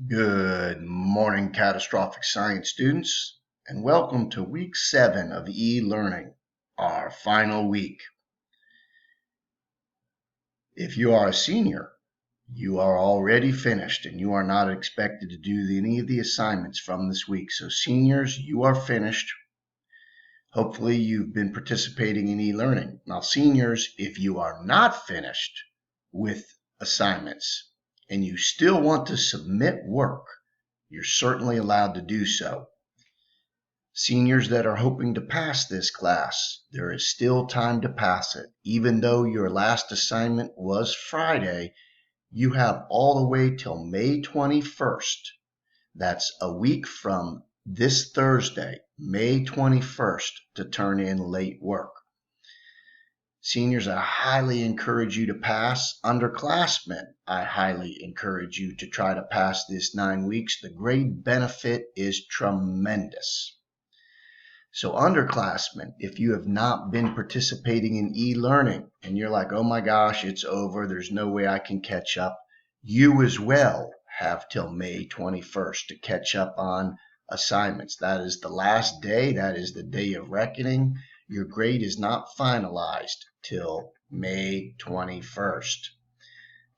Good morning, catastrophic science students, and welcome to week 7 of e-learning, our final week. If you are a senior, you are already finished and you are not expected to do any of the assignments from this week. So seniors, you are finished. Hopefully you've been participating in e-learning. Now seniors, if you are not finished with assignments and you still want to submit work, you're certainly allowed to do so. Seniors that are hoping to pass this class, there is still time to pass it. Even though your last assignment was Friday, you have all the way till May 21st. That's a week from this Thursday, May 21st, to turn in late work. Seniors, I highly encourage you to pass. Underclassmen, I highly encourage you to try to pass this 9 weeks. The grade benefit is tremendous. So underclassmen, if you have not been participating in e-learning and you're like, oh my gosh, it's over, there's no way I can catch up, you as well have till May 21st to catch up on assignments. That is the last day. That is the day of reckoning. Your grade is not finalized till May 21st.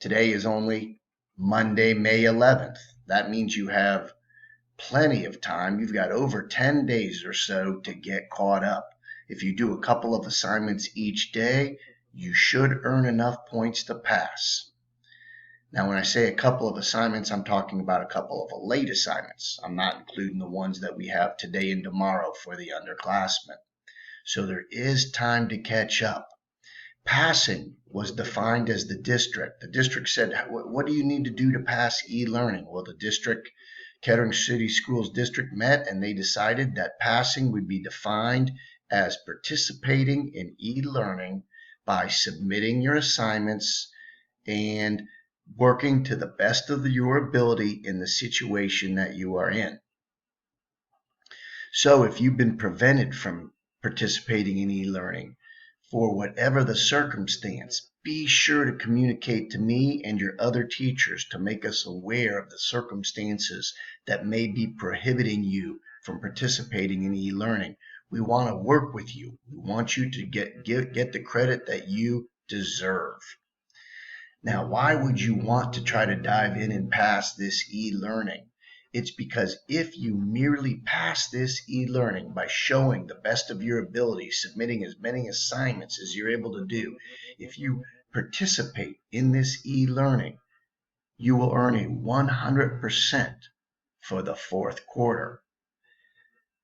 Today is only Monday, May 11th. That means you have plenty of time. You've got over 10 days or so to get caught up. If you do a couple of assignments each day, you should earn enough points to pass. Now, when I say a couple of assignments, I'm talking about a couple of late assignments. I'm not including the ones that we have today and tomorrow for the underclassmen. So there is time to catch up. Passing was defined as the district. The district said, what do you need to do to pass e-learning? Well, the district, Kettering City Schools District, met and they decided that passing would be defined as participating in e-learning by submitting your assignments and working to the best of your ability in the situation that you are in. So if you've been prevented from participating in e-learning for whatever the circumstance, be sure to communicate to me and your other teachers to make us aware of the circumstances that may be prohibiting you from participating in e-learning. We want to work with you. We want you to get the credit that you deserve. Now, why would you want to try to dive in and pass this e-learning? It's because if you merely pass this e-learning by showing the best of your ability, submitting as many assignments as you're able to do, if you participate in this e-learning, you will earn a 100% for the fourth quarter.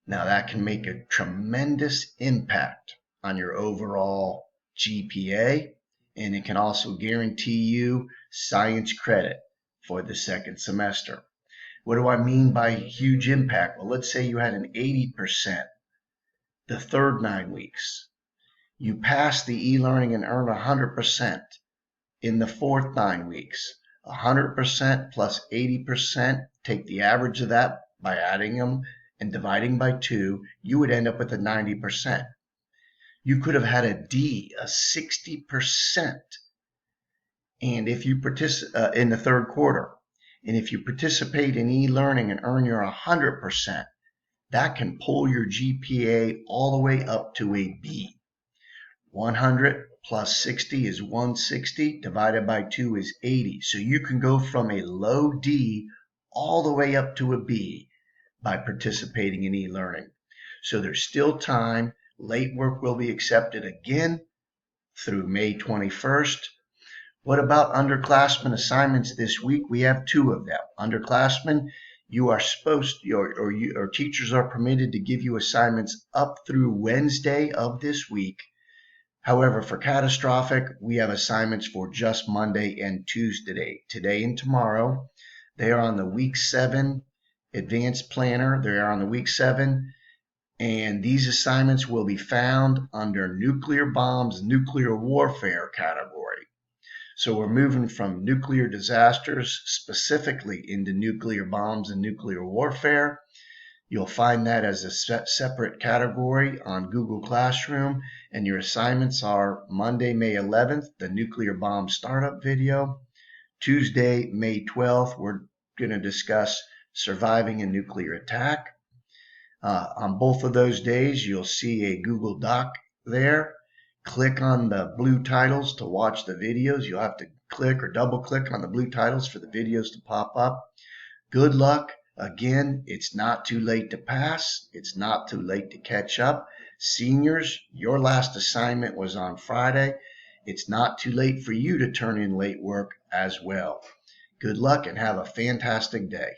Now that can make a tremendous impact on your overall GPA, and it can also guarantee you science credit for the second semester. What do I mean by huge impact? Well, let's say you had an 80% the third 9 weeks. You pass the e-learning and earn 100% in the fourth 9 weeks. 100% plus 80%, take the average of that by adding them and dividing by 2, you would end up with a 90%. You could have had a D, a 60%, and if you participate in the third quarter, and if you participate in e-learning and earn your 100%, that can pull your GPA all the way up to a B. 100 plus 60 is 160, divided by 2 is 80. So you can go from a low D all the way up to a B by participating in e-learning. So there's still time. Late work will be accepted again through May 21st. What about underclassmen assignments this week? We have 2 of them. Underclassmen, you are supposed to, or teachers are permitted to give you assignments up through Wednesday of this week. However, for catastrophic, we have assignments for just Monday and Tuesday, today and tomorrow. They are on the week 7 advanced planner. They are on the week 7. And these assignments will be found under nuclear bombs, nuclear warfare category. So we're moving from nuclear disasters specifically into nuclear bombs and nuclear warfare. You'll find that as a separate category on Google Classroom, and your assignments are Monday, May 11th, the nuclear bomb startup video. Tuesday, May 12th, we're going to discuss surviving a nuclear attack. On both of those days, you'll see a Google Doc there. Click on the blue titles to watch the videos. You'll have to click or double click on the blue titles for the videos to pop up. Good luck. Again, it's not too late to pass. It's not too late to catch up. Seniors, your last assignment was on Friday. It's not too late for you to turn in late work as well. Good luck and have a fantastic day.